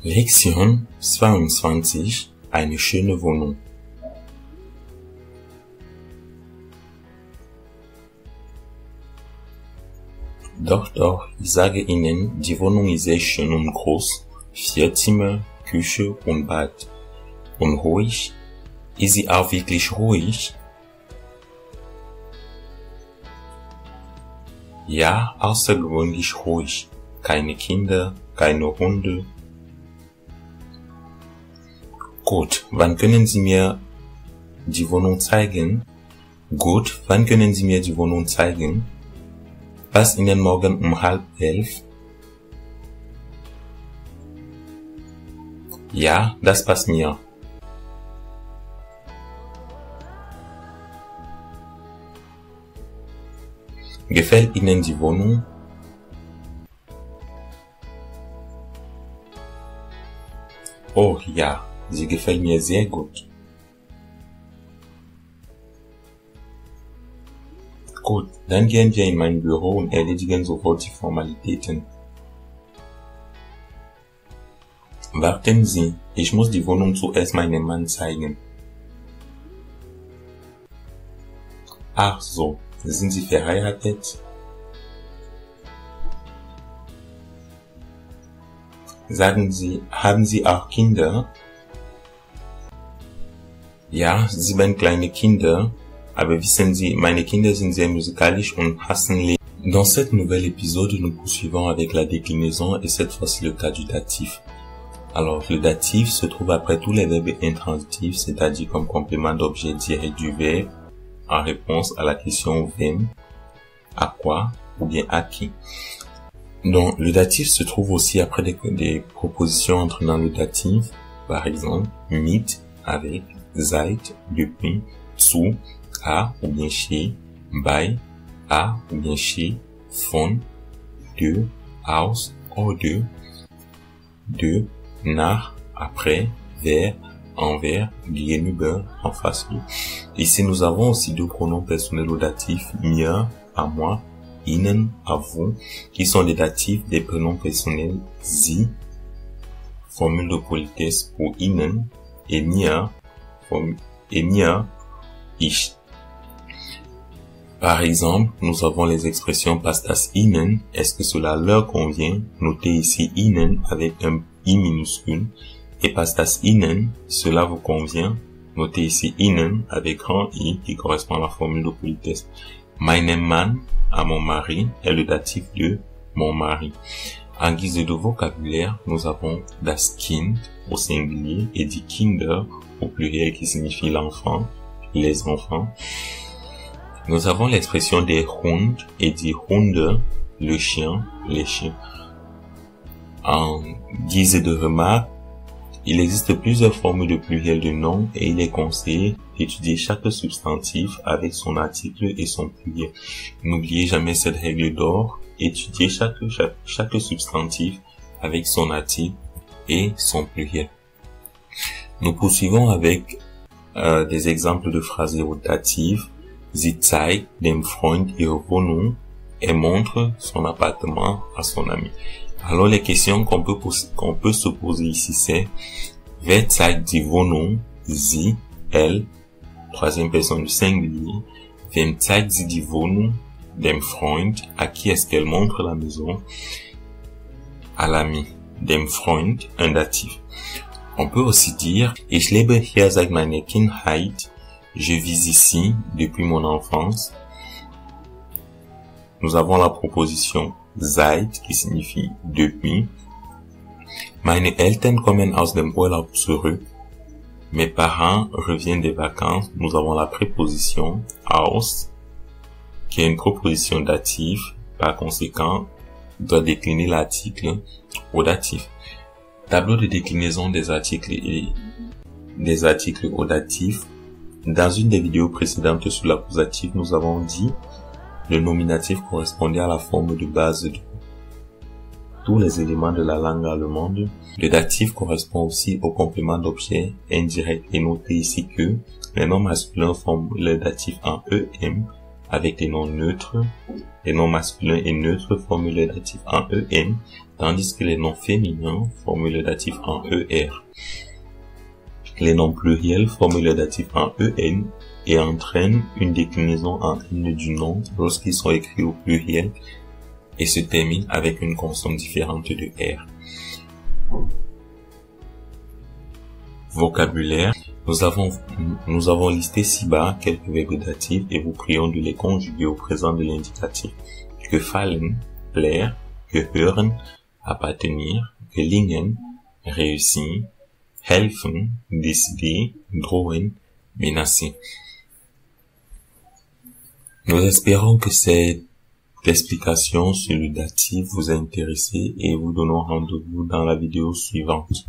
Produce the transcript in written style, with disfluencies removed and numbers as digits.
Lektion 22. Eine schöne Wohnung. Doch, ich sage Ihnen, die Wohnung ist sehr schön und groß. 4 Zimmer, Küche und Bad. Und ruhig? Ist sie auch wirklich ruhig? Ja, außergewöhnlich ruhig. Keine Kinder, keine Hunde. Gut, wann können Sie mir die Wohnung zeigen? Gut, wann können Sie mir die Wohnung zeigen? Passt Ihnen morgen um 10:30? Ja, das passt mir. Gefällt Ihnen die Wohnung? Oh ja, sie gefällt mir sehr gut. Gut, dann gehen wir in mein Büro und erledigen sofort die Formalitäten. Warten Sie, ich muss die Wohnung zuerst meinem Mann zeigen. Ach so, sind Sie verheiratet? Sagen Sie, haben Sie auch Kinder? Ja, 7 kleine Kinder, aber wissen Sie, meine Kinder sind sehr musikalisch und hassen les. Dans cette nouvelle épisode, nous poursuivons avec la déclinaison et cette fois-ci le cas du datif. Alors, le datif se trouve après tous les verbes intransitifs, c'est-à-dire comme complément d'objet direct du verbe en réponse à la question vem, à quoi ou bien à qui. Donc, le datif se trouve aussi après des propositions entraînant le datif, par exemple, mit, avec, seit, depuis, zu, à ou bien chez, bei, à ou bien chez, von, de, aus, hors de, nach, après, vers, envers, gegenüber, en face de. Ici, nous avons aussi 2 pronoms personnels au datif, mir, à moi, ihnen, à vous, qui sont des datifs des prénoms personnels sie, formule de politesse pour ihnen, et mir, ich. Par exemple, nous avons les expressions passt das ihnen, est-ce que cela leur convient? Notez ici ihnen avec un i minuscule, et passt das ihnen, cela vous convient? Notez ici ihnen avec grand i qui correspond à la formule de politesse. Meinem Mann, à mon mari, est le datif de mon mari. En guise de vocabulaire, nous avons das Kind au singulier et die Kinder au pluriel qui signifie l'enfant, les enfants. Nous avons l'expression des Hund et die Hunde, le chien, les chiens. En guise de remarque, il existe plusieurs formes de pluriel de nom et il est conseillé d'étudier chaque substantif avec son article et son pluriel. N'oubliez jamais cette règle d'or, étudier chaque substantif avec son article et son pluriel. Nous poursuivons avec des exemples de phrases datives. Sie zeigt dem Freund ihre Wohnung. Elle montre son appartement à son ami. Alors les questions qu'on peut se poser ici c'est wer zeigt die Wohnung? Sie, elle, 3e personne du singulier. Wem zeigt sie die Wohnung? Dem Freund. À qui est-ce qu'elle montre la maison? À l'ami. Dem Freund, un datif. On peut aussi dire ich lebe hier seit meiner Kindheit. Je vis ici depuis mon enfance. Nous avons la proposition seit qui signifie depuis. Meine Eltern kommen aus dem Urlaub zurück. Mes parents reviennent des vacances. Nous avons la préposition aus qui est une proposition dative. Par conséquent, doit décliner l'article au datif. Tableau de déclinaison des articles au datif. Dans une des vidéos précédentes sur l'accusatif, nous avons dit le nominatif correspondait à la forme de base de tous les éléments de la langue allemande. Le datif correspond aussi au complément d'objet indirect et notez ici que les noms masculins forment le datif en EM avec les noms neutres, les noms masculins et neutres forment le datif en EN, tandis que les noms féminins forment le datif en ER. Les noms pluriels forment le datif en EN et entraînent une déclinaison en N du nom lorsqu'ils sont écrits au pluriel et se terminent avec une consonne différente de R. Vocabulaire. Nous avons listé ci-bas quelques verbes datifs et vous prions de les conjuguer au présent de l'indicatif. Gefallen, plaire, gehören, appartenir, gelingen, réussir, helfen, décider, drohen, menacer. Nous espérons que cette explication sur le datif vous a intéressé et vous donnons rendez-vous dans la vidéo suivante.